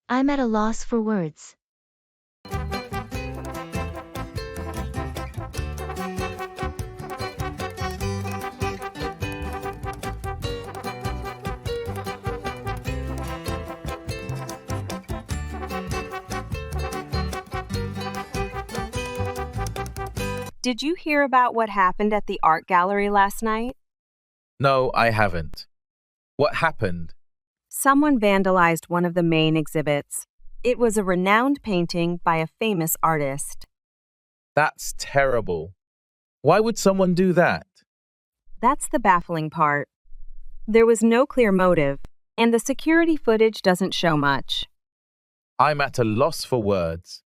I'm at a loss for words. Did you hear about what happened at the art gallery last night? No, I haven't. What happened? Someone vandalized one of the main exhibits. It was a renowned painting by a famous artist. That's terrible. Why would someone do that? That's the baffling part. There was no clear motive, and the security footage doesn't show much. I'm at a loss for words.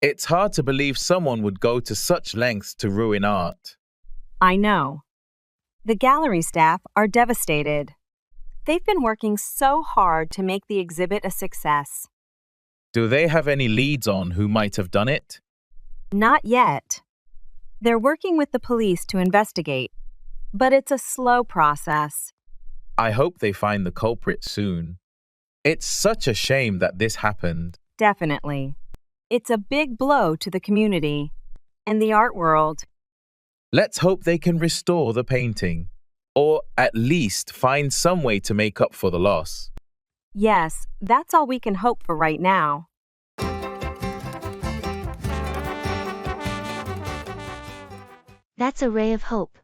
It's hard to believe someone would go to such lengths to ruin art. I know. The gallery staff are devastated. They've been working so hard to make the exhibit a success. Do they have any leads on who might have done it? Not yet. They're working with the police to investigate, but it's a slow process. I hope they find the culprit soon. It's such a shame that this happened. Definitely. It's a big blow to the community and the art world. Let's hope they can restore the painting, or at least find some way to make up for the loss. Yes, that's all we can hope for right now. That's a ray of hope.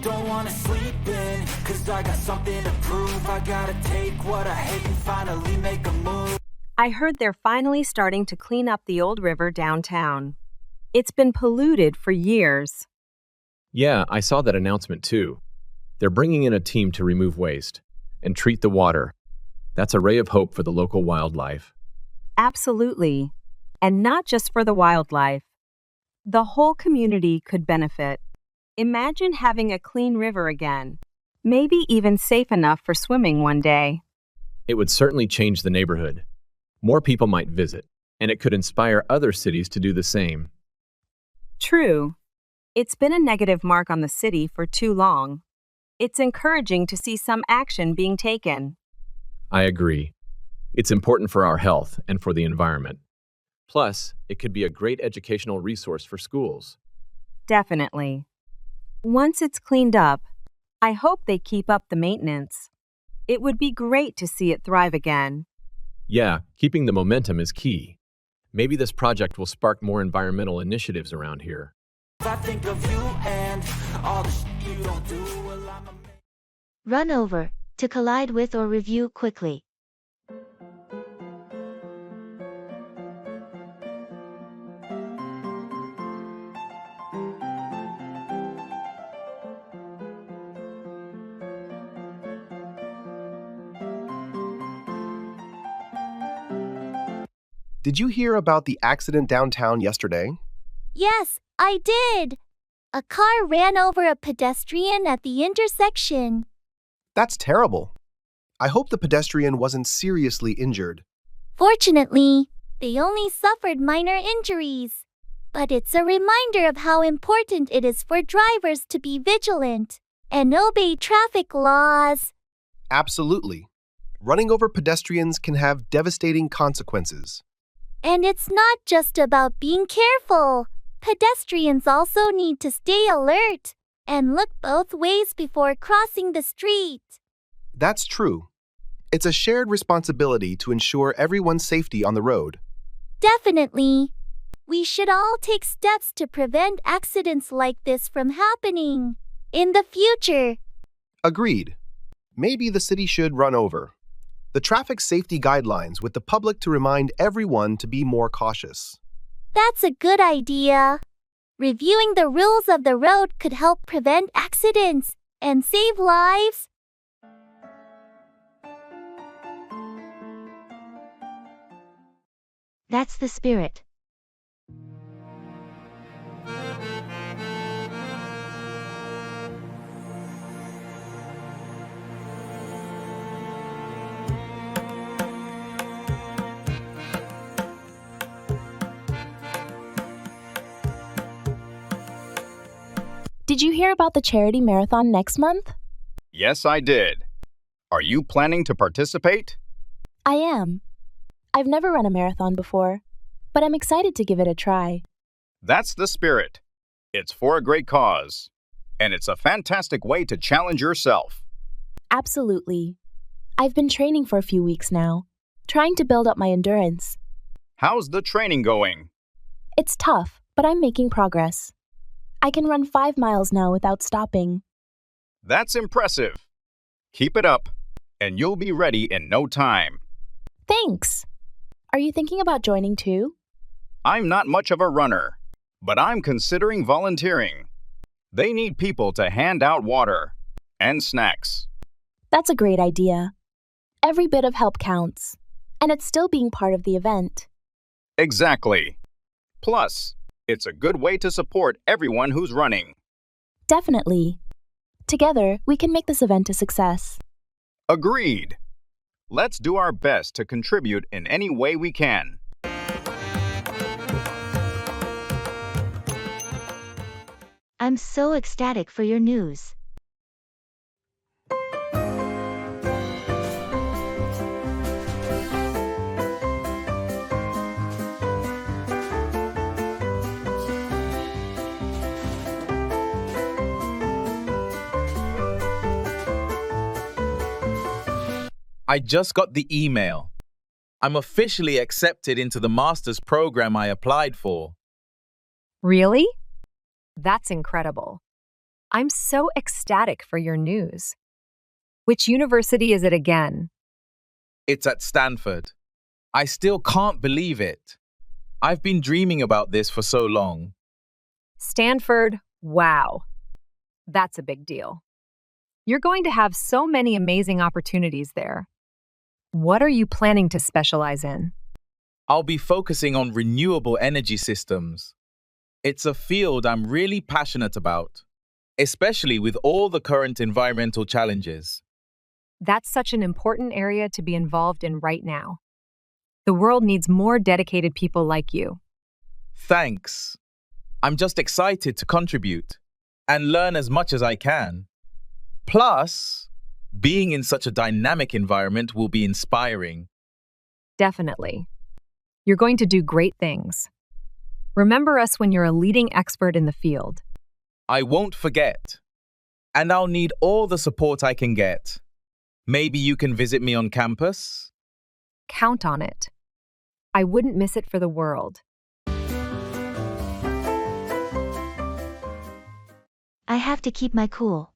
Don't wanna sleep in, cause I got something to prove. I gotta take what I hate and finally make a move. I heard they're finally starting to clean up the old river downtown. It's been polluted for years. Yeah, I saw that announcement too. They're bringing in a team to remove waste and treat the water. That's a ray of hope for the local wildlife. Absolutely. And not just for the wildlife. The whole community could benefit. Imagine having a clean river again, maybe even safe enough for swimming one day. It would certainly change the neighborhood. More people might visit, and it could inspire other cities to do the same. True. It's been a negative mark on the city for too long. It's encouraging to see some action being taken. I agree. It's important for our health and for the environment. Plus, it could be a great educational resource for schools. Definitely. Once it's cleaned up, I hope they keep up the maintenance. It would be great to see it thrive again. Yeah, keeping the momentum is key. Maybe this project will spark more environmental initiatives around here. I think of you and all the shit you don't do. Well, Run over, to collide with or review quickly. Did you hear about the accident downtown yesterday? Yes, I did. A car ran over a pedestrian at the intersection. That's terrible. I hope the pedestrian wasn't seriously injured. Fortunately, they only suffered minor injuries. But it's a reminder of how important it is for drivers to be vigilant and obey traffic laws. Absolutely. Running over pedestrians can have devastating consequences. And it's not just about being careful. Pedestrians also need to stay alert and look both ways before crossing the street. That's true. It's a shared responsibility to ensure everyone's safety on the road. Definitely. We should all take steps to prevent accidents like this from happening in the future. Agreed. Maybe the city should run over the traffic safety guidelines with the public to remind everyone to be more cautious. That's a good idea. Reviewing the rules of the road could help prevent accidents and save lives. That's the spirit. Did you hear about the charity marathon next month? Yes, I did. Are you planning to participate? I am. I've never run a marathon before, but I'm excited to give it a try. That's the spirit. It's for a great cause, and it's a fantastic way to challenge yourself. Absolutely. I've been training for a few weeks now, trying to build up my endurance. How's the training going? It's tough, but I'm making progress. I can run 5 miles now without stopping. That's impressive. Keep it up, and you'll be ready in no time. Thanks. Are you thinking about joining too? I'm not much of a runner, but I'm considering volunteering. They need people to hand out water and snacks. That's a great idea. Every bit of help counts, and it's still being part of the event. Exactly. Plus, it's a good way to support everyone who's running. Definitely. Together, we can make this event a success. Agreed. Let's do our best to contribute in any way we can. I'm so ecstatic for your news. I just got the email. I'm officially accepted into the master's program I applied for. Really? That's incredible. I'm so ecstatic for your news. Which university is it again? It's at Stanford. I still can't believe it. I've been dreaming about this for so long. Stanford, wow. That's a big deal. You're going to have so many amazing opportunities there. What are you planning to specialize in? I'll be focusing on renewable energy systems. It's a field I'm really passionate about, especially with all the current environmental challenges. That's such an important area to be involved in right now. The world needs more dedicated people like you. Thanks. I'm just excited to contribute and learn as much as I can. Plus, being in such a dynamic environment will be inspiring. Definitely. You're going to do great things. Remember us when you're a leading expert in the field. I won't forget. And I'll need all the support I can get. Maybe you can visit me on campus? Count on it. I wouldn't miss it for the world. I have to keep my cool.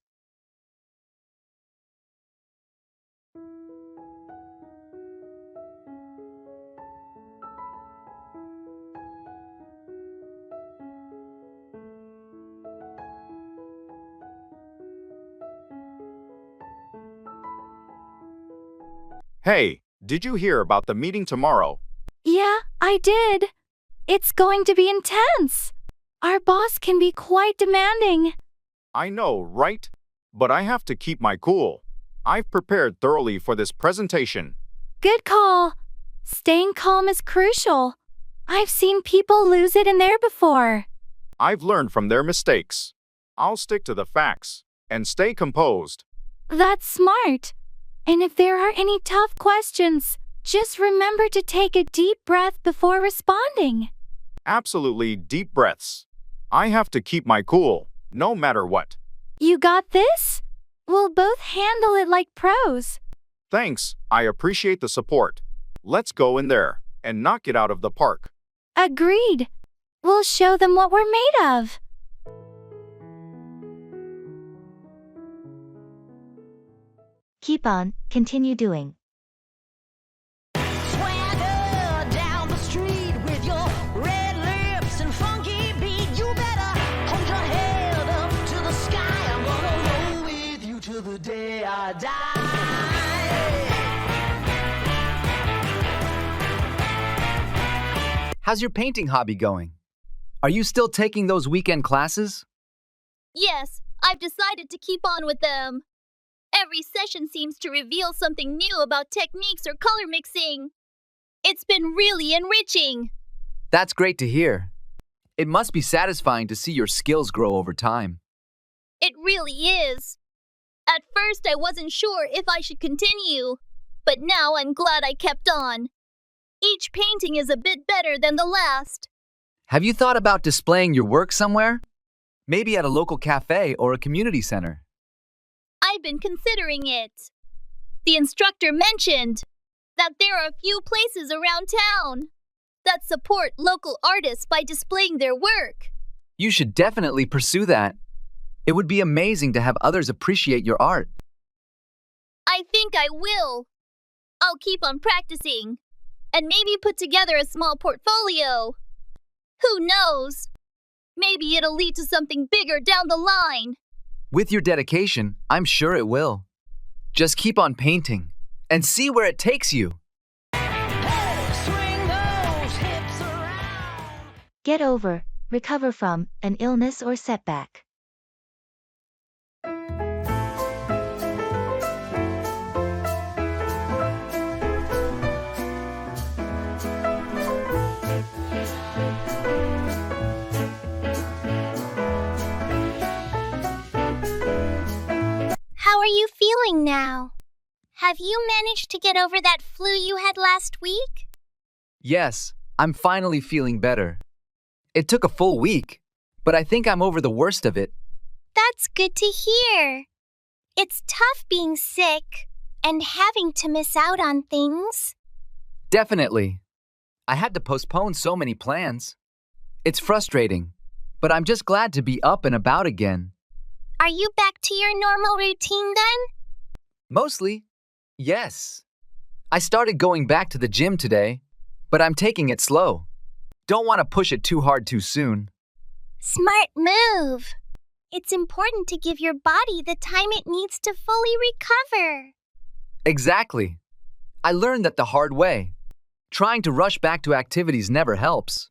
Hey, did you hear about the meeting tomorrow? Yeah, I did. It's going to be intense. Our boss can be quite demanding. I know, right? But I have to keep my cool. I've prepared thoroughly for this presentation. Good call. Staying calm is crucial. I've seen people lose it in there before. I've learned from their mistakes. I'll stick to the facts and stay composed. That's smart. And if there are any tough questions, just remember to take a deep breath before responding. Absolutely deep breaths. I have to keep my cool, no matter what. You got this? We'll both handle it like pros. Thanks, I appreciate the support. Let's go in there and knock it out of the park. Agreed. We'll show them what we're made of. Keep on, continue doing. Swagger down the street with your red lips and funky beat. You better hold your head up to the sky. I'm gonna roll with you till the day I die. How's your painting hobby going? Are you still taking those weekend classes? Yes, I've decided to keep on with them. Every session seems to reveal something new about techniques or color mixing. It's been really enriching. That's great to hear. It must be satisfying to see your skills grow over time. It really is. At first, I wasn't sure if I should continue, but now I'm glad I kept on. Each painting is a bit better than the last. Have you thought about displaying your work somewhere? Maybe at a local cafe or a community center. I've been considering it. The instructor mentioned that there are a few places around town that support local artists by displaying their work. You should definitely pursue that. It would be amazing to have others appreciate your art. I think I will. I'll keep on practicing and maybe put together a small portfolio. Who knows? Maybe it'll lead to something bigger down the line. With your dedication, I'm sure it will. Just keep on painting and see where it takes you. Swing those hips around. Get over, recover from, an illness or setback. How are you feeling now? Have you managed to get over that flu you had last week? Yes, I'm finally feeling better. It took a full week, but I think I'm over the worst of it. That's good to hear. It's tough being sick and having to miss out on things. Definitely. I had to postpone so many plans. It's frustrating, but I'm just glad to be up and about again. Are you back to your normal routine then? Mostly, yes. I started going back to the gym today, but I'm taking it slow. Don't want to push it too hard too soon. Smart move. It's important to give your body the time it needs to fully recover. Exactly. I learned that the hard way. Trying to rush back to activities never helps.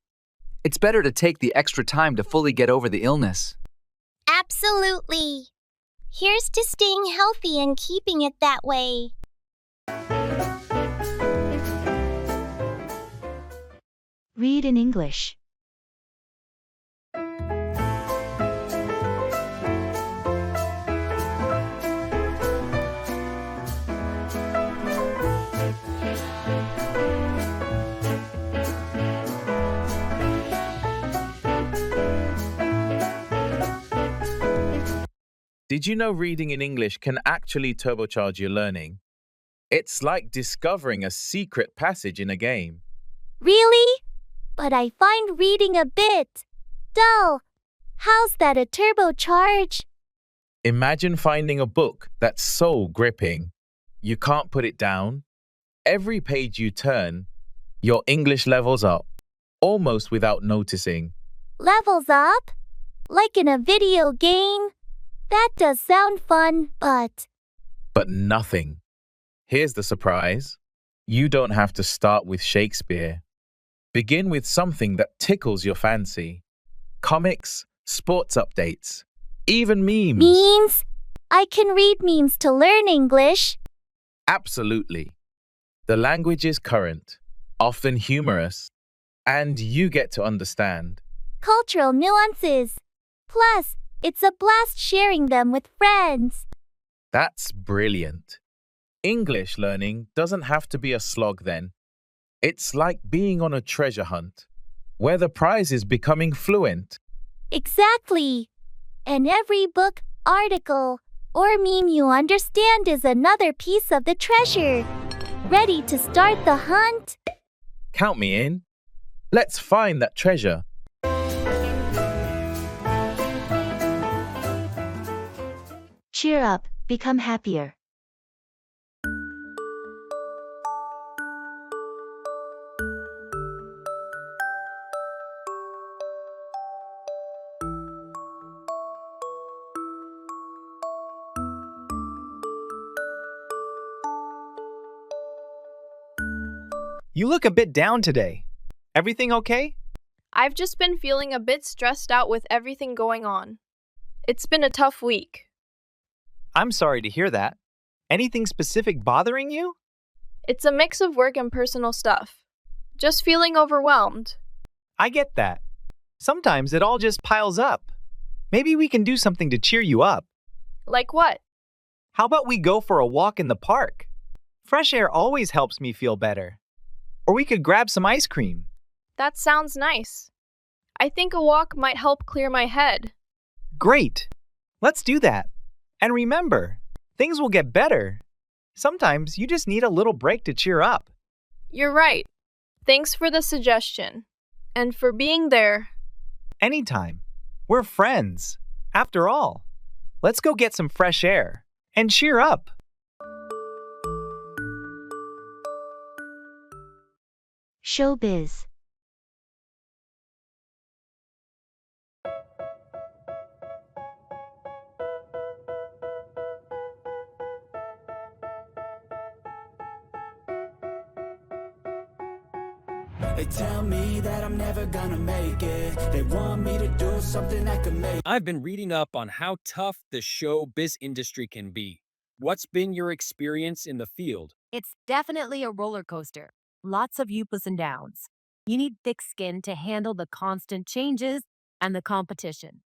It's better to take the extra time to fully get over the illness. Absolutely. Here's to staying healthy and keeping it that way. Read in English. Did you know reading in English can actually turbocharge your learning? It's like discovering a secret passage in a game. Really? But I find reading a bit dull. How's that a turbocharge? Imagine finding a book that's so gripping. You can't put it down. Every page you turn, your English levels up, almost without noticing. Levels up? Like in a video game? That does sound fun, but nothing. Here's the surprise. You don't have to start with Shakespeare. Begin with something that tickles your fancy. Comics, sports updates, even memes. Memes? I can read memes to learn English. Absolutely. The language is current, often humorous, and you get to understand. Cultural nuances. Plus, it's a blast sharing them with friends. That's brilliant. English learning doesn't have to be a slog then. It's like being on a treasure hunt, where the prize is becoming fluent. Exactly. And every book, article, or meme you understand is another piece of the treasure. Ready to start the hunt? Count me in. Let's find that treasure. Cheer up, become happier. You look a bit down today. Everything okay? I've just been feeling a bit stressed out with everything going on. It's been a tough week. I'm sorry to hear that. Anything specific bothering you? It's a mix of work and personal stuff. Just feeling overwhelmed. I get that. Sometimes it all just piles up. Maybe we can do something to cheer you up. Like what? How about we go for a walk in the park? Fresh air always helps me feel better. Or we could grab some ice cream. That sounds nice. I think a walk might help clear my head. Great! Let's do that. And remember, things will get better. Sometimes you just need a little break to cheer up. You're right. Thanks for the suggestion. And for being there. Anytime. We're friends. After all, let's go get some fresh air and cheer up. Showbiz. They tell me that I'm never gonna make it. They want me to do something that could make. I've been reading up on how tough the showbiz industry can be. What's been your experience in the field? It's definitely a roller coaster. Lots of ups and downs. You need thick skin to handle the constant changes and the competition.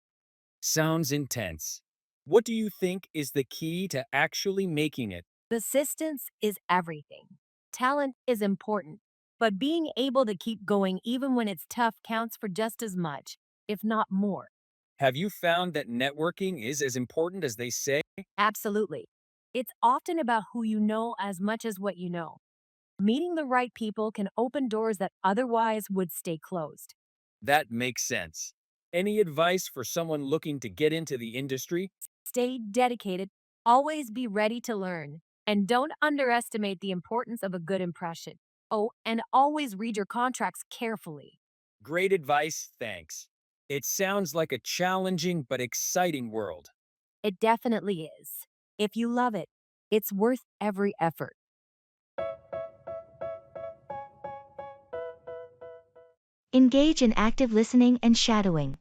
Sounds intense. What do you think is the key to actually making it? Persistence is everything. Talent is important, but being able to keep going even when it's tough counts for just as much, if not more. Have you found that networking is as important as they say? Absolutely. It's often about who you know as much as what you know. Meeting the right people can open doors that otherwise would stay closed. That makes sense. Any advice for someone looking to get into the industry? Stay dedicated, always be ready to learn, and don't underestimate the importance of a good impression. Oh, and always read your contracts carefully. Great advice, thanks. It sounds like a challenging but exciting world. It definitely is. If you love it, it's worth every effort. Engage in active listening and shadowing.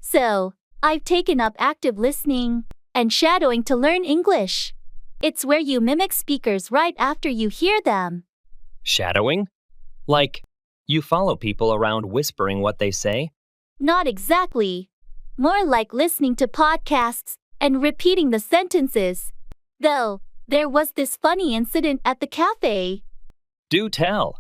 So, I've taken up active listening and shadowing to learn English. It's where you mimic speakers right after you hear them. Shadowing? Like, you follow people around whispering what they say? Not exactly. More like listening to podcasts and repeating the sentences. Though, there was this funny incident at the cafe. Do tell.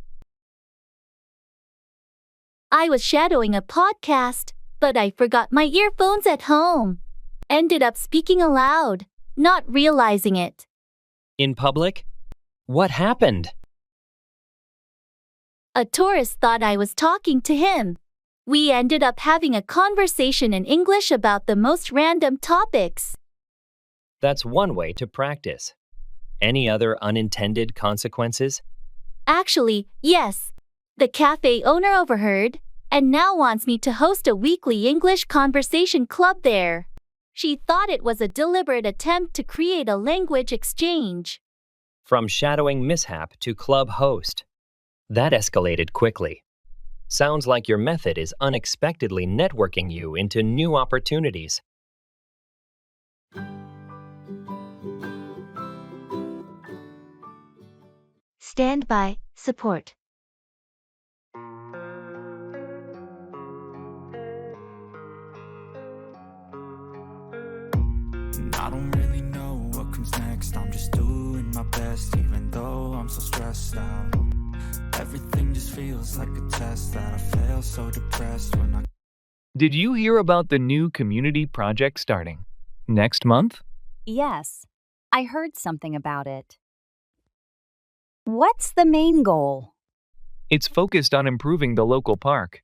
I was shadowing a podcast, but I forgot my earphones at home. Ended up speaking aloud, not realizing it. In public? What happened? A tourist thought I was talking to him. We ended up having a conversation in English about the most random topics. That's one way to practice. Any other unintended consequences? Actually, yes. The cafe owner overheard and now wants me to host a weekly English conversation club there. She thought it was a deliberate attempt to create a language exchange. From shadowing mishap to club host. That escalated quickly. Sounds like your method is unexpectedly networking you into new opportunities. Stand by, support. I don't really know what comes next. I'm just doing my best, even though I'm so stressed out. Everything just feels like a test that I fail, so depressed when I... Did you hear about the new community project starting next month? Yes, I heard something about it. What's the main goal? It's focused on improving the local park.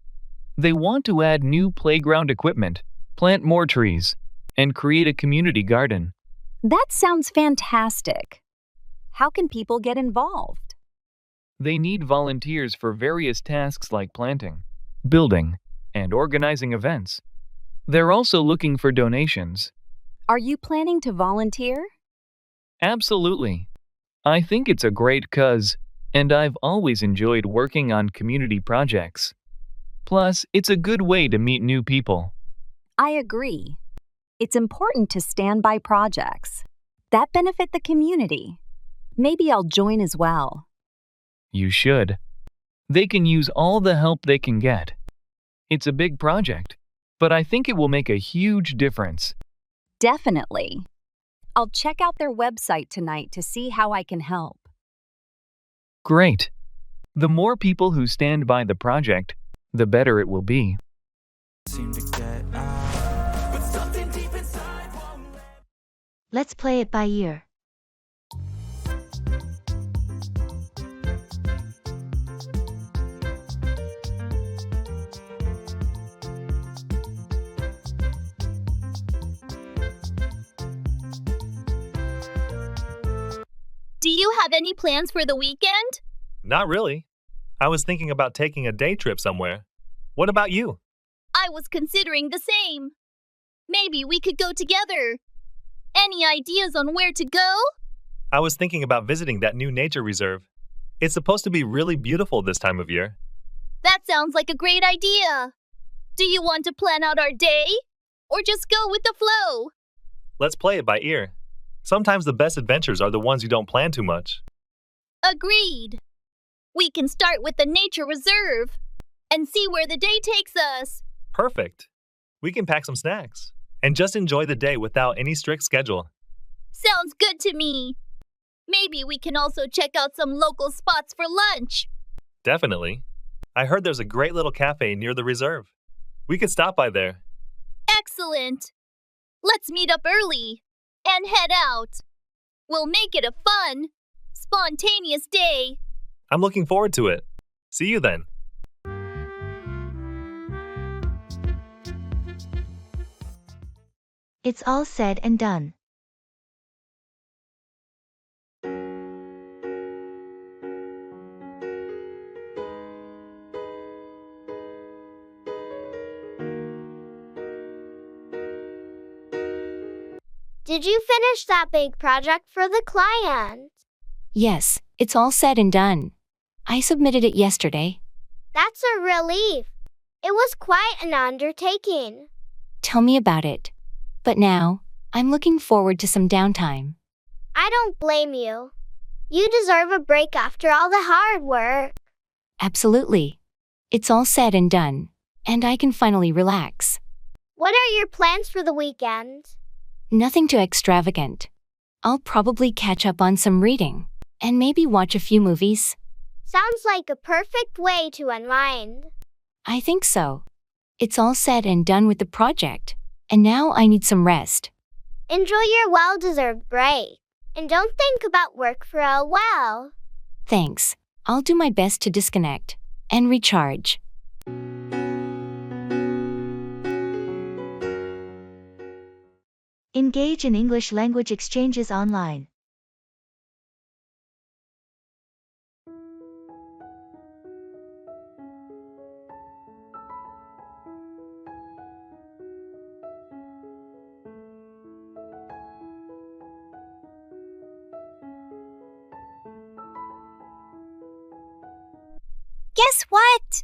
They want to add new playground equipment, plant more trees, and create a community garden. That sounds fantastic. How can people get involved? They need volunteers for various tasks like planting, building, and organizing events. They're also looking for donations. Are you planning to volunteer? Absolutely. I think it's a great cause, and I've always enjoyed working on community projects. Plus, it's a good way to meet new people. I agree. It's important to stand by projects that benefit the community. Maybe I'll join as well. You should. They can use all the help they can get. It's a big project, but I think it will make a huge difference. Definitely. I'll check out their website tonight to see how I can help. Great. The more people who stand by the project, the better it will be. Let's play it by ear. Do you have any plans for the weekend? Not really. I was thinking about taking a day trip somewhere. What about you? I was considering the same. Maybe we could go together. Any ideas on where to go? I was thinking about visiting that new nature reserve. It's supposed to be really beautiful this time of year. That sounds like a great idea. Do you want to plan out our day? Or just go with the flow? Let's play it by ear. Sometimes the best adventures are the ones you don't plan too much. Agreed. We can start with the nature reserve and see where the day takes us. Perfect. We can pack some snacks and just enjoy the day without any strict schedule. Sounds good to me. Maybe we can also check out some local spots for lunch. Definitely. I heard there's a great little cafe near the reserve. We could stop by there. Excellent. Let's meet up early and head out. We'll make it a fun, spontaneous day. I'm looking forward to it. See you then. It's all said and done. Did you finish that big project for the client? Yes, it's all said and done. I submitted it yesterday. That's a relief. It was quite an undertaking. Tell me about it. But now, I'm looking forward to some downtime. I don't blame you. You deserve a break after all the hard work. Absolutely. It's all said and done, and I can finally relax. What are your plans for the weekend? Nothing too extravagant. I'll probably catch up on some reading, and maybe watch a few movies. Sounds like a perfect way to unwind. I think so. It's all said and done with the project, and now I need some rest. Enjoy your well-deserved break, and don't think about work for a while. Thanks. I'll do my best to disconnect and recharge. Engage in English language exchanges online. Guess what?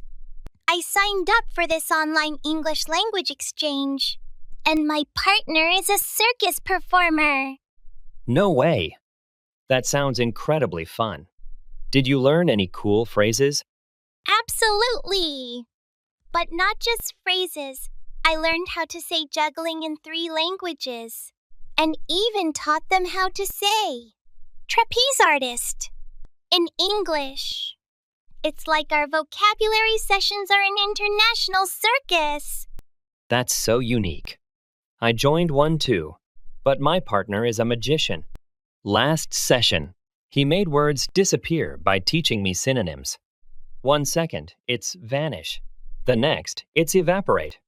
I signed up for this online English language exchange, and my partner is a circus performer. No way. That sounds incredibly fun. Did you learn any cool phrases? Absolutely. But not just phrases. I learned how to say juggling in 3 languages, and even taught them how to say trapeze artist in English. It's like our vocabulary sessions are an international circus. That's so unique. I joined one too, but my partner is a magician. Last session, he made words disappear by teaching me synonyms. 1 second, it's vanish. The next, it's evaporate.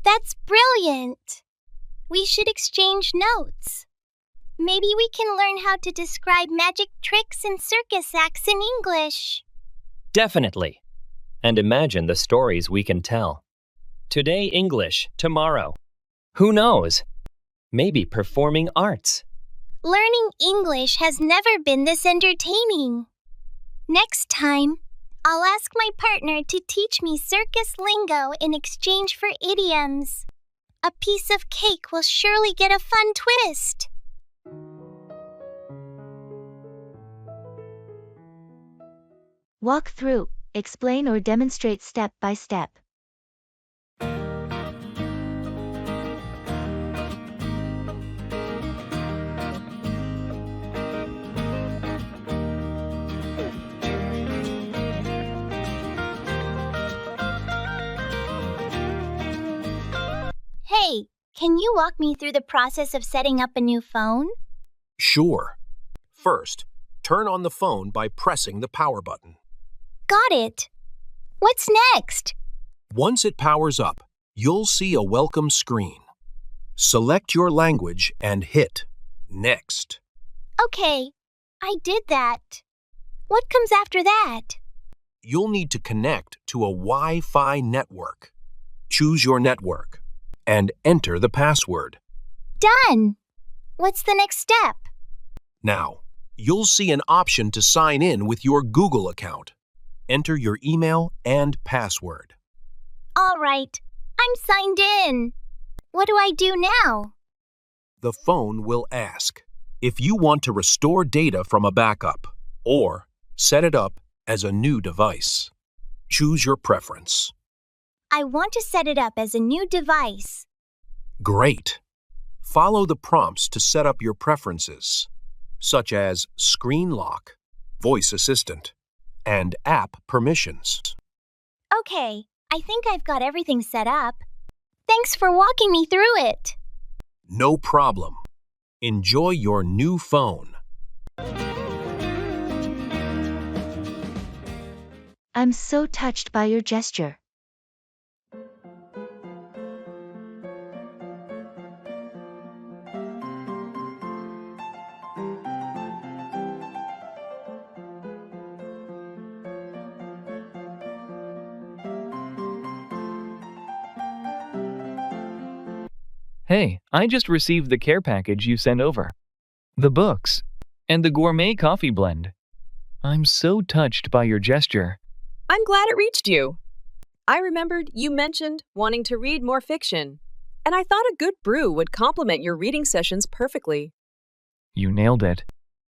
That's brilliant. We should exchange notes. Maybe we can learn how to describe magic tricks and circus acts in English. Definitely. And imagine the stories we can tell. Today English, tomorrow. Who knows? Maybe performing arts. Learning English has never been this entertaining. Next time, I'll ask my partner to teach me circus lingo in exchange for idioms. A piece of cake will surely get a fun twist. Walk through, explain or demonstrate step by step. Hey, can you walk me through the process of setting up a new phone? Sure. First, turn on the phone by pressing the power button. Got it. What's next? Once it powers up, you'll see a welcome screen. Select your language and hit Next. Okay, I did that. What comes after that? You'll need to connect to a Wi-Fi network. Choose your network and enter the password. Done. What's the next step? Now, you'll see an option to sign in with your Google account. Enter your email and password. All right, I'm signed in. What do I do now? The phone will ask if you want to restore data from a backup or set it up as a new device. Choose your preference. I want to set it up as a new device. Great. Follow the prompts to set up your preferences, such as screen lock, voice assistant, and app permissions. Okay, I think I've got everything set up. Thanks for walking me through it. No problem. Enjoy your new phone. I'm so touched by your gesture. Hey, I just received the care package you sent over. The books, and the gourmet coffee blend. I'm so touched by your gesture. I'm glad it reached you. I remembered you mentioned wanting to read more fiction, and I thought a good brew would complement your reading sessions perfectly. You nailed it.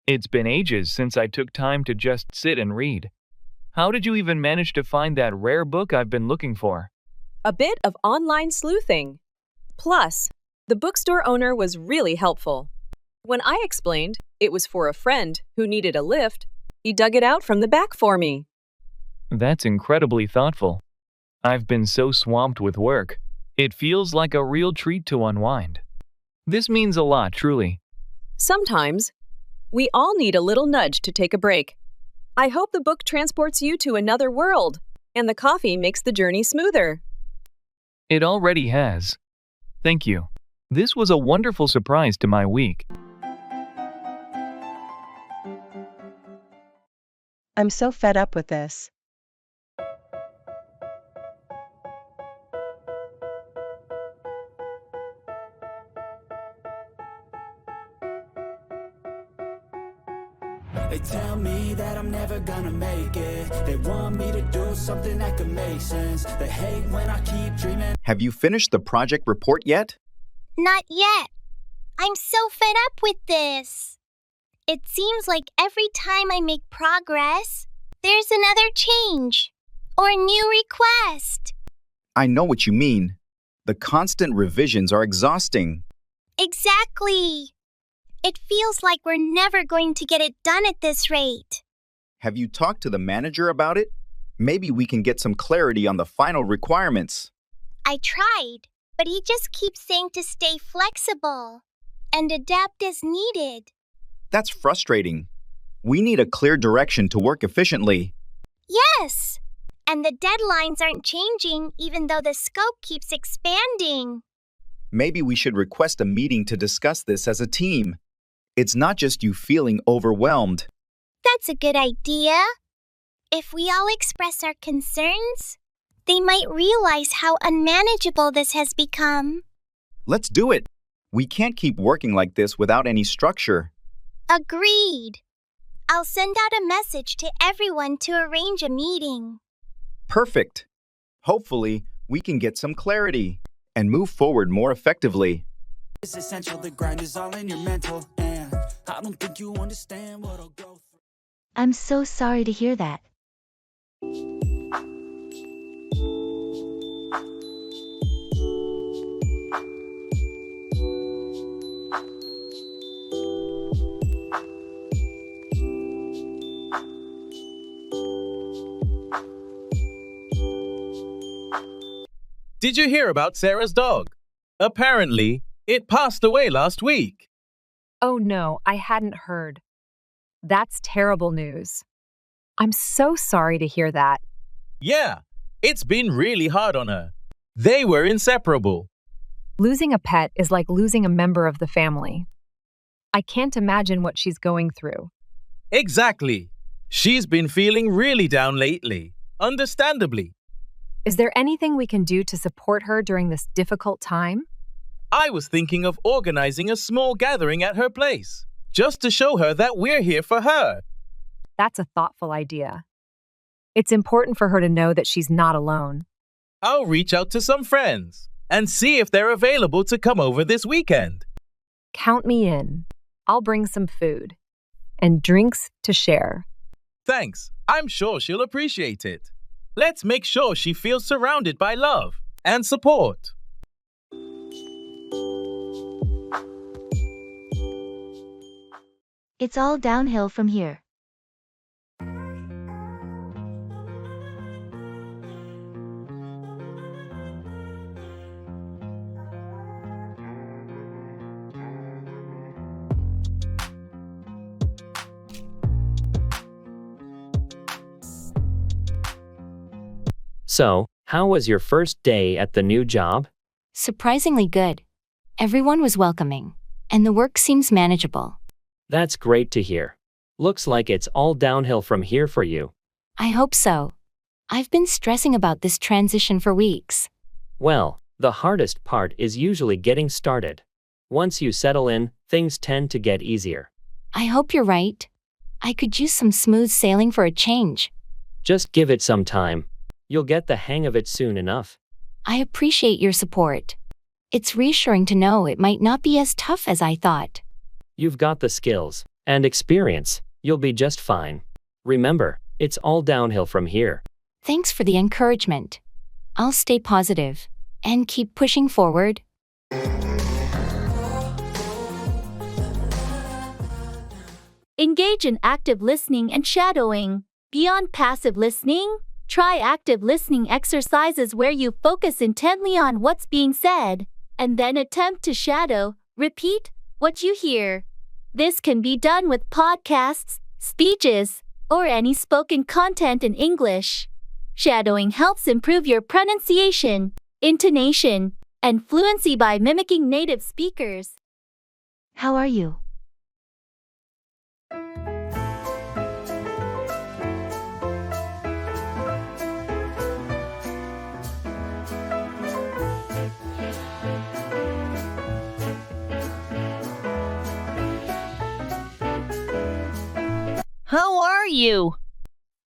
It's been ages since I took time to just sit and read. How did you even manage to find that rare book I've been looking for? A bit of online sleuthing. Plus, the bookstore owner was really helpful. When I explained it was for a friend who needed a lift, he dug it out from the back for me. That's incredibly thoughtful. I've been so swamped with work. It feels like a real treat to unwind. This means a lot, truly. Sometimes, we all need a little nudge to take a break. I hope the book transports you to another world, and the coffee makes the journey smoother. It already has. Thank you. This was a wonderful surprise to my week. I'm so fed up with this. They tell me that I'm never gonna make it. They want me to do something that could make sense. They hate when I keep dreaming. Have you finished the project report yet? Not yet. I'm so fed up with this. It seems like every time I make progress, there's another change or a new request. I know what you mean. The constant revisions are exhausting. Exactly. It feels like we're never going to get it done at this rate. Have you talked to the manager about it? Maybe we can get some clarity on the final requirements. I tried, but he just keeps saying to stay flexible and adapt as needed. That's frustrating. We need a clear direction to work efficiently. Yes, and the deadlines aren't changing even though the scope keeps expanding. Maybe we should request a meeting to discuss this as a team. It's not just you feeling overwhelmed. That's a good idea. If we all express our concerns, they might realize how unmanageable this has become. Let's do it. We can't keep working like this without any structure. Agreed. I'll send out a message to everyone to arrange a meeting. Perfect. Hopefully, we can get some clarity and move forward more effectively. It's essential, the grind is all in your mental, and I don't think you understand what I'll go through. I'm so sorry to hear that. Did you hear about Sarah's dog? Apparently, it passed away last week. Oh no, I hadn't heard. That's terrible news. I'm so sorry to hear that. Yeah, it's been really hard on her. They were inseparable. Losing a pet is like losing a member of the family. I can't imagine what she's going through. Exactly. She's been feeling really down lately, understandably. Is there anything we can do to support her during this difficult time? I was thinking of organizing a small gathering at her place, just to show her that we're here for her. That's a thoughtful idea. It's important for her to know that she's not alone. I'll reach out to some friends and see if they're available to come over this weekend. Count me in. I'll bring some food and drinks to share. Thanks. I'm sure she'll appreciate it. Let's make sure she feels surrounded by love and support. It's all downhill from here. So, how was your first day at the new job? Surprisingly good. Everyone was welcoming, and the work seems manageable. That's great to hear. Looks like it's all downhill from here for you. I hope so. I've been stressing about this transition for weeks. Well, the hardest part is usually getting started. Once you settle in, things tend to get easier. I hope you're right. I could use some smooth sailing for a change. Just give it some time. You'll get the hang of it soon enough. I appreciate your support. It's reassuring to know it might not be as tough as I thought. You've got the skills and experience. You'll be just fine. Remember, it's all downhill from here. Thanks for the encouragement. I'll stay positive and keep pushing forward. Engage in active listening and shadowing. Beyond passive listening, try active listening exercises where you focus intently on what's being said, and then attempt to repeat what you hear. This can be done with podcasts, speeches, or any spoken content in English. Shadowing helps improve your pronunciation, intonation, and fluency by mimicking native speakers. How are you? How are you?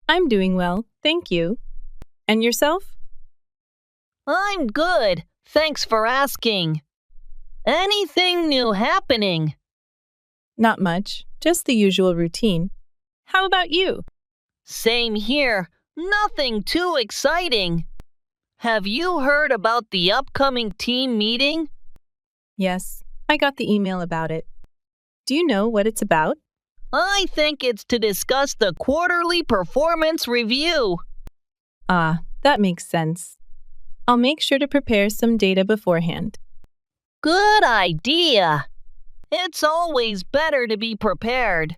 I'm doing well, thank you. And yourself? I'm good. Thanks for asking. Anything new happening? Not much, just the usual routine. How about you? Same here. Nothing too exciting. Have you heard about the upcoming team meeting? Yes, I got the email about it. Do you know what it's about? I think it's to discuss the quarterly performance review. Ah, that makes sense. I'll make sure to prepare some data beforehand. Good idea. It's always better to be prepared.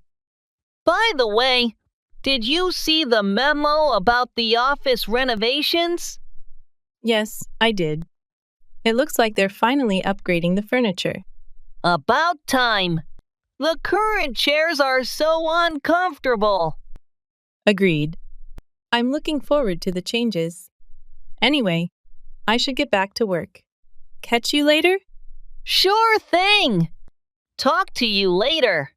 By the way, did you see the memo about the office renovations? Yes, I did. It looks like they're finally upgrading the furniture. About time. The current chairs are so uncomfortable. Agreed. I'm looking forward to the changes. Anyway, I should get back to work. Catch you later? Sure thing. Talk to you later.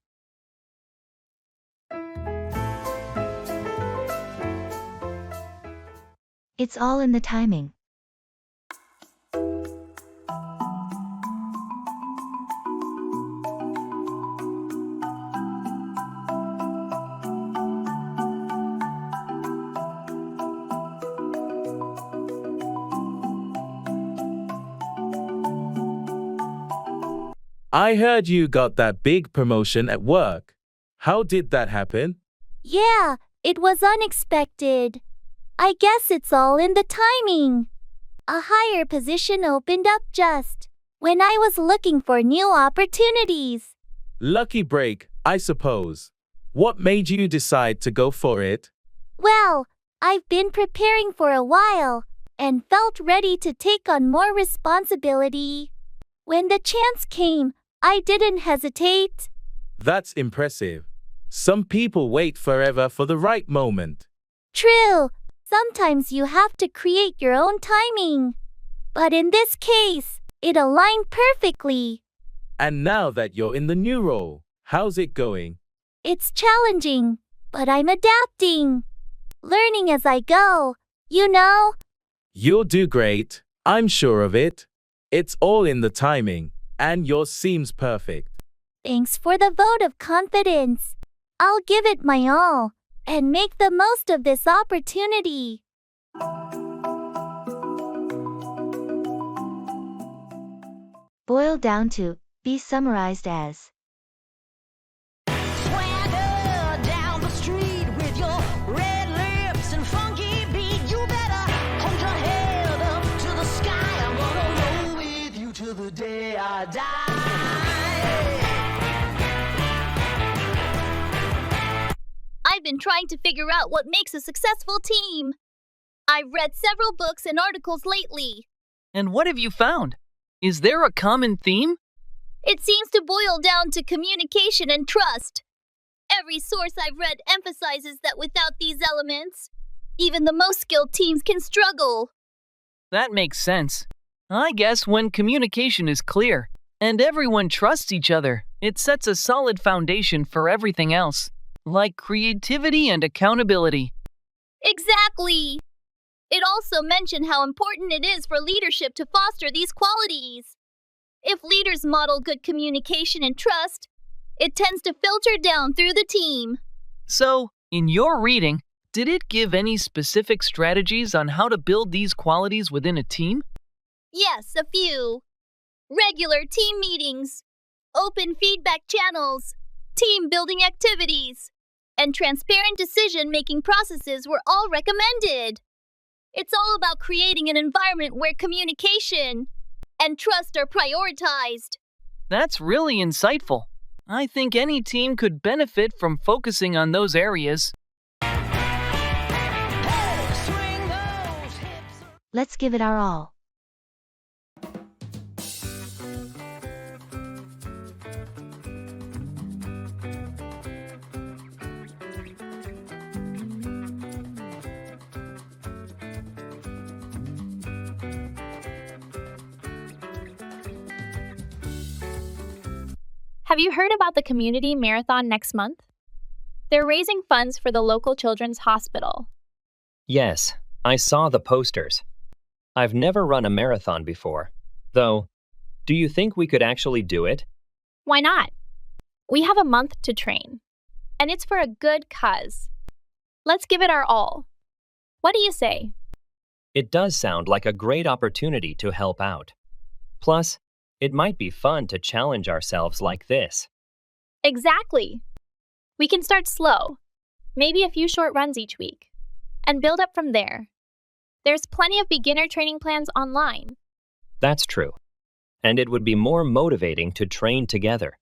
It's all in the timing. I heard you got that big promotion at work. How did that happen? Yeah, it was unexpected. I guess it's all in the timing. A higher position opened up just when I was looking for new opportunities. Lucky break, I suppose. What made you decide to go for it? Well, I've been preparing for a while and felt ready to take on more responsibility. When the chance came, I didn't hesitate. That's impressive. Some people wait forever for the right moment. True, sometimes you have to create your own timing. But in this case, it aligned perfectly. And now that you're in the new role, how's it going? It's challenging, but I'm adapting. Learning as I go, you know. You'll do great, I'm sure of it. It's all in the timing, and yours seems perfect. Thanks for the vote of confidence. I'll give it my all and make the most of this opportunity. Boiled down to, be summarized as. Swagger down the street with your red lips and funky beat. You better hold your head up to the sky. I'm gonna roll with you till the day I die. I've been trying to figure out what makes a successful team. I've read several books and articles lately. And what have you found? Is there a common theme? It seems to boil down to communication and trust. Every source I've read emphasizes that without these elements, even the most skilled teams can struggle. That makes sense. I guess when communication is clear and everyone trusts each other, it sets a solid foundation for everything else, like creativity and accountability. Exactly! It also mentioned how important it is for leadership to foster these qualities. If leaders model good communication and trust, it tends to filter down through the team. So, in your reading, did it give any specific strategies on how to build these qualities within a team? Yes, a few. Regular team meetings, open feedback channels, team building activities, and transparent decision-making processes were all recommended. It's all about creating an environment where communication and trust are prioritized. That's really insightful. I think any team could benefit from focusing on those areas. Let's give it our all. Have you heard about the community marathon next month? They're raising funds for the local children's hospital. Yes, I saw the posters. I've never run a marathon before. Though, do you think we could actually do it? Why not? We have a month to train, and it's for a good cause. Let's give it our all. What do you say? It does sound like a great opportunity to help out. Plus, it might be fun to challenge ourselves like this. Exactly. We can start slow, maybe a few short runs each week, and build up from there. There's plenty of beginner training plans online. That's true. And it would be more motivating to train together.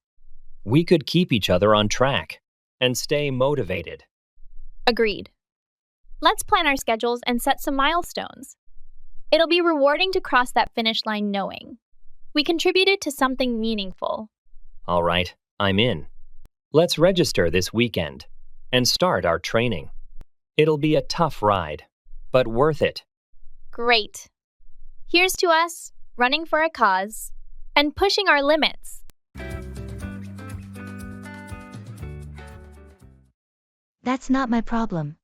We could keep each other on track and stay motivated. Agreed. Let's plan our schedules and set some milestones. It'll be rewarding to cross that finish line knowing we contributed to something meaningful. All right, I'm in. Let's register this weekend and start our training. It'll be a tough ride, but worth it. Great. Here's to us, running for a cause, and pushing our limits. That's not my problem.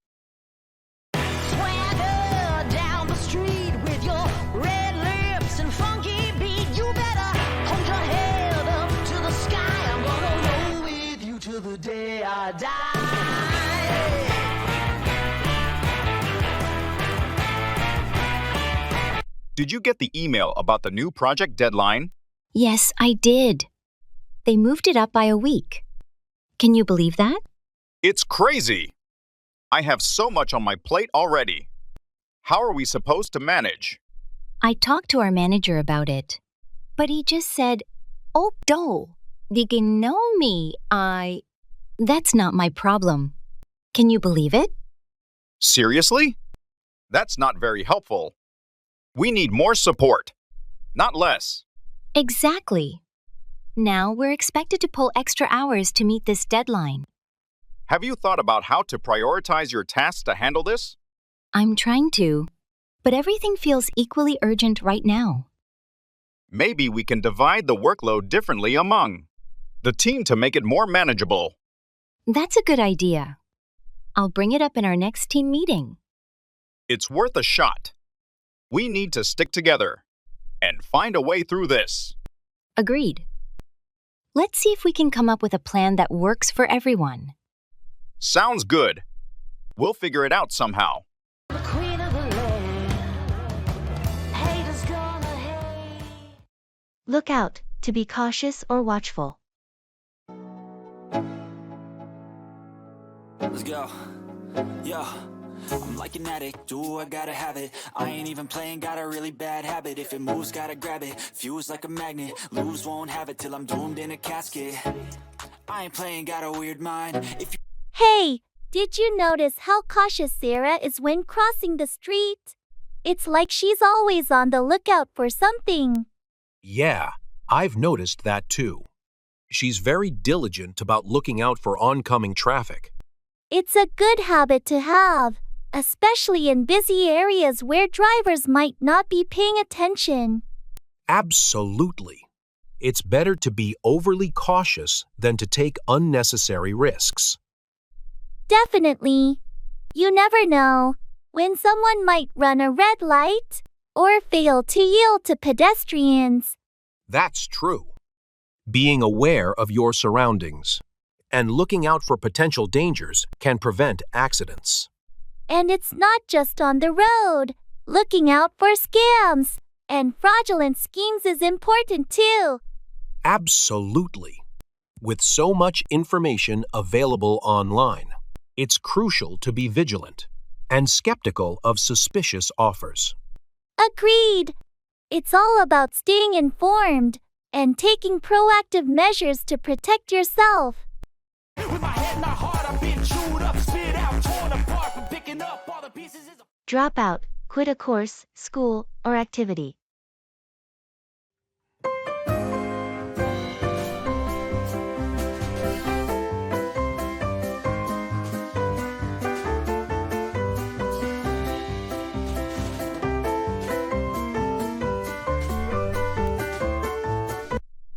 Swagger down Did you get the email about the new project deadline? Yes, I did. They moved it up by a week. Can you believe that? It's crazy! I have so much on my plate already. How are we supposed to manage? I talked to our manager about it, but he just said, "Oh, do, digging know me, That's not my problem. Can you believe it? Seriously? That's not very helpful. We need more support, not less. Exactly. Now we're expected to pull extra hours to meet this deadline. Have you thought about how to prioritize your tasks to handle this? I'm trying to, but everything feels equally urgent right now. Maybe we can divide the workload differently among the team to make it more manageable. That's a good idea. I'll bring it up in our next team meeting. It's worth a shot. We need to stick together and find a way through this. Agreed. Let's see if we can come up with a plan that works for everyone. Sounds good. We'll figure it out somehow. Look out, to be cautious or watchful. Let's go. Yo, I'm like an addict, do I gotta have it. I ain't even playing, got a really bad habit. If it moves, gotta grab it, fuse like a magnet. Lose, won't have it till I'm doomed in a casket. I ain't playing, got a weird mind. If Hey, did you notice how cautious Sarah is when crossing the street? It's like she's always on the lookout for something. Yeah, I've noticed that too. She's very diligent about looking out for oncoming traffic. It's a good habit to have, especially in busy areas where drivers might not be paying attention. Absolutely. It's better to be overly cautious than to take unnecessary risks. Definitely. You never know when someone might run a red light or fail to yield to pedestrians. That's true. Being aware of your surroundings and looking out for potential dangers can prevent accidents. And it's not just on the road. Looking out for scams and fraudulent schemes is important too. Absolutely. With so much information available online, it's crucial to be vigilant and skeptical of suspicious offers. Agreed. It's all about staying informed and taking proactive measures to protect yourself. Drop out, quit a course, school, or activity.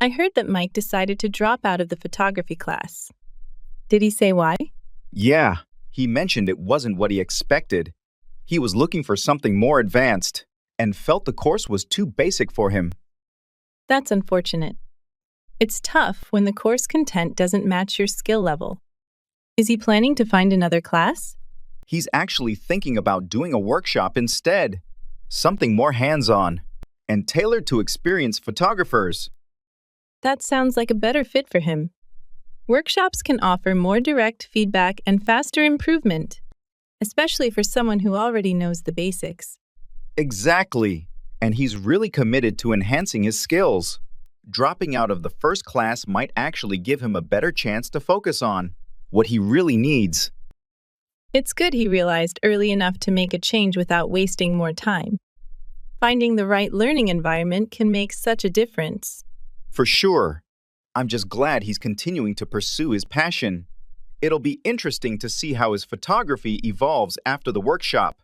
I heard that Mike decided to drop out of the photography class. Did he say why? Yeah, he mentioned it wasn't what he expected. He was looking for something more advanced and felt the course was too basic for him. That's unfortunate. It's tough when the course content doesn't match your skill level. Is he planning to find another class? He's actually thinking about doing a workshop instead, something more hands-on and tailored to experienced photographers. That sounds like a better fit for him. Workshops can offer more direct feedback and faster improvement, especially for someone who already knows the basics. Exactly. And he's really committed to enhancing his skills. Dropping out of the first class might actually give him a better chance to focus on what he really needs. It's good he realized early enough to make a change without wasting more time. Finding the right learning environment can make such a difference. For sure. I'm just glad he's continuing to pursue his passion. It'll be interesting to see how his photography evolves after the workshop.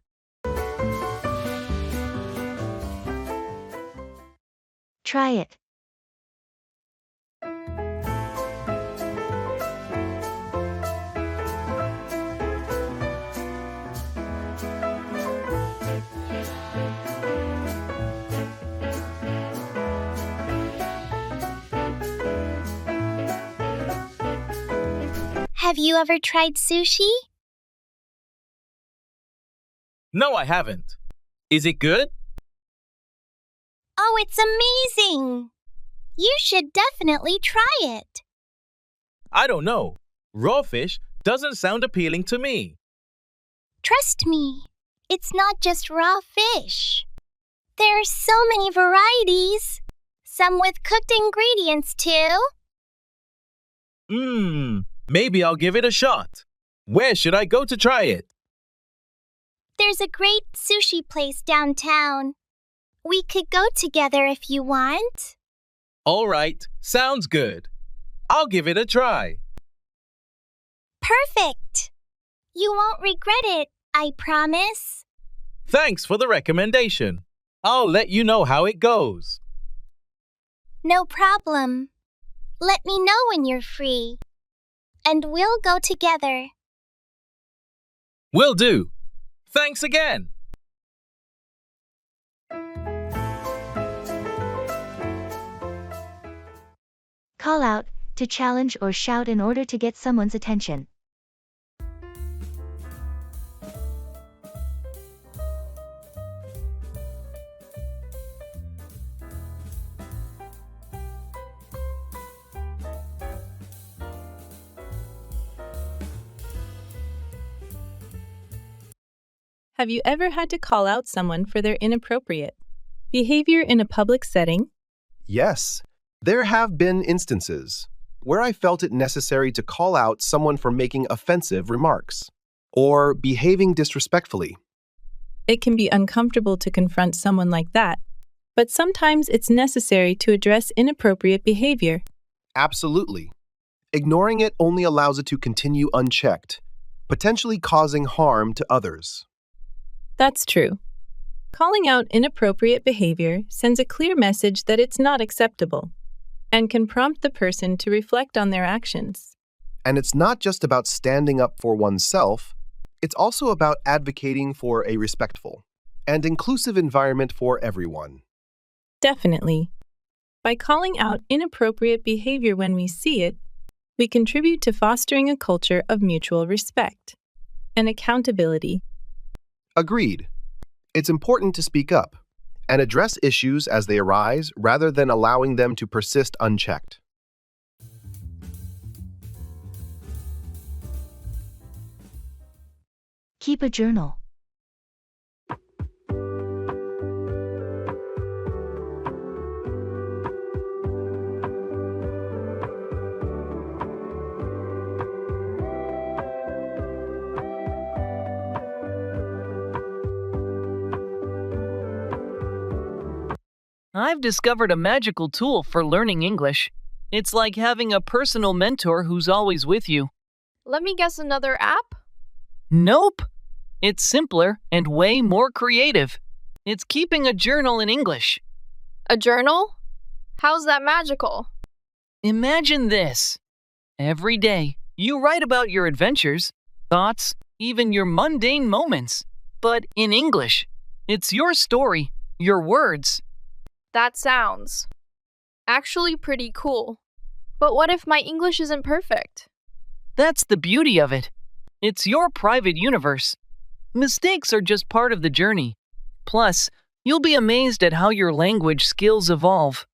Try it. Have you ever tried sushi? No, I haven't. Is it good? Oh, it's amazing! You should definitely try it. I don't know. Raw fish doesn't sound appealing to me. Trust me, it's not just raw fish. There are so many varieties. Some with cooked ingredients, too. Maybe I'll give it a shot. Where should I go to try it? There's a great sushi place downtown. We could go together if you want. All right, sounds good. I'll give it a try. Perfect! You won't regret it, I promise. Thanks for the recommendation. I'll let you know how it goes. No problem. Let me know when you're free. And we'll go together. Will do. Thanks again. Call out, to challenge or shout in order to get someone's attention. Have you ever had to call out someone for their inappropriate behavior in a public setting? Yes, there have been instances where I felt it necessary to call out someone for making offensive remarks or behaving disrespectfully. It can be uncomfortable to confront someone like that, but sometimes it's necessary to address inappropriate behavior. Absolutely. Ignoring it only allows it to continue unchecked, potentially causing harm to others. That's true. Calling out inappropriate behavior sends a clear message that it's not acceptable and can prompt the person to reflect on their actions. And it's not just about standing up for oneself, it's also about advocating for a respectful and inclusive environment for everyone. Definitely. By calling out inappropriate behavior when we see it, we contribute to fostering a culture of mutual respect and accountability. Agreed. It's important to speak up and address issues as they arise rather than allowing them to persist unchecked. Keep a journal. I've discovered a magical tool for learning English. It's like having a personal mentor who's always with you. Let me guess, another app? Nope. It's simpler and way more creative. It's keeping a journal in English. A journal? How's that magical? Imagine this. Every day, you write about your adventures, thoughts, even your mundane moments. But in English. It's your story, your words. That sounds actually pretty cool. But what if my English isn't perfect? That's the beauty of it. It's your private universe. Mistakes are just part of the journey. Plus, you'll be amazed at how your language skills evolve.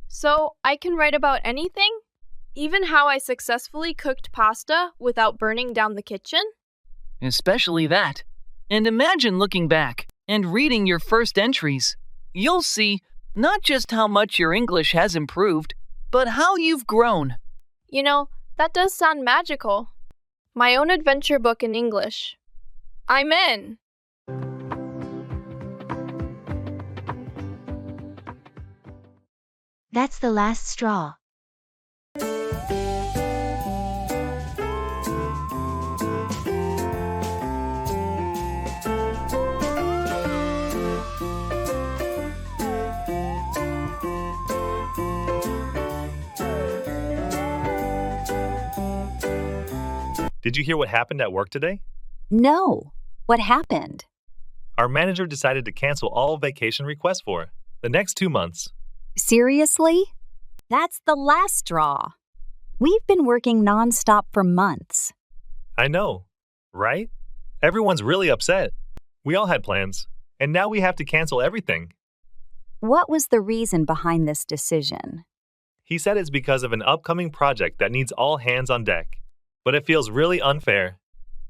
So, I can write about anything? Even how I successfully cooked pasta without burning down the kitchen? Especially that. And imagine looking back and reading your first entries. You'll see not just how much your English has improved, but how you've grown. You know, that does sound magical. My own adventure book in English. I'm in. That's the last straw. Did you hear what happened at work today? No. What happened? Our manager decided to cancel all vacation requests for the next 2 months. Seriously? That's the last straw. We've been working nonstop for months. I know, right? Everyone's really upset. We all had plans, and now we have to cancel everything. What was the reason behind this decision? He said it's because of an upcoming project that needs all hands on deck, but it feels really unfair.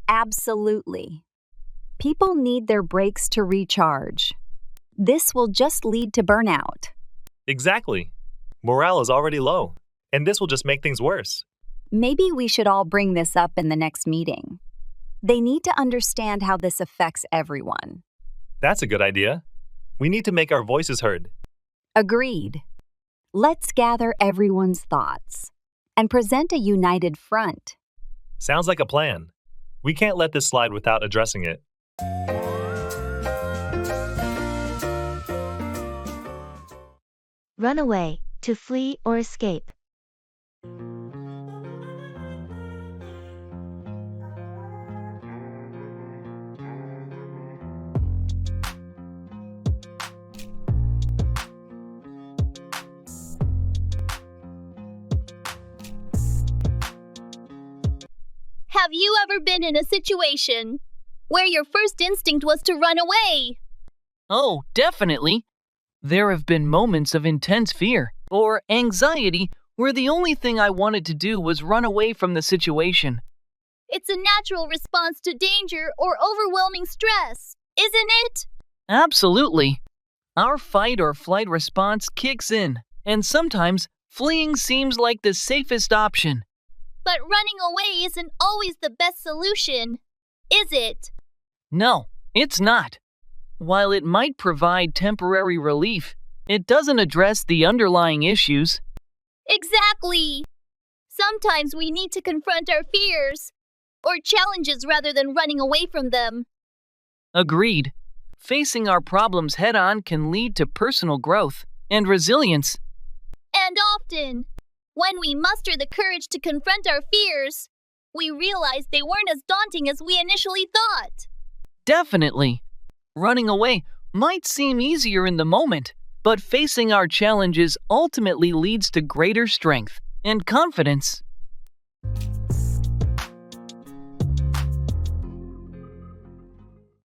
Absolutely. People need their breaks to recharge. This will just lead to burnout. Exactly. Morale is already low, and this will just make things worse. Maybe we should all bring this up in the next meeting. They need to understand how this affects everyone. That's a good idea. We need to make our voices heard. Agreed. Let's gather everyone's thoughts and present a united front. Sounds like a plan. We can't let this slide without addressing it. Run away, to flee or escape. Have you ever been in a situation where your first instinct was to run away? Oh, definitely. There have been moments of intense fear or anxiety where the only thing I wanted to do was run away from the situation. It's a natural response to danger or overwhelming stress, isn't it? Absolutely. Our fight or flight response kicks in, and sometimes fleeing seems like the safest option. But running away isn't always the best solution, is it? No, it's not. While it might provide temporary relief, it doesn't address the underlying issues. Exactly. Sometimes we need to confront our fears or challenges rather than running away from them. Agreed. Facing our problems head-on can lead to personal growth and resilience. And often, when we muster the courage to confront our fears, we realize they weren't as daunting as we initially thought. Definitely. Running away might seem easier in the moment, but facing our challenges ultimately leads to greater strength and confidence.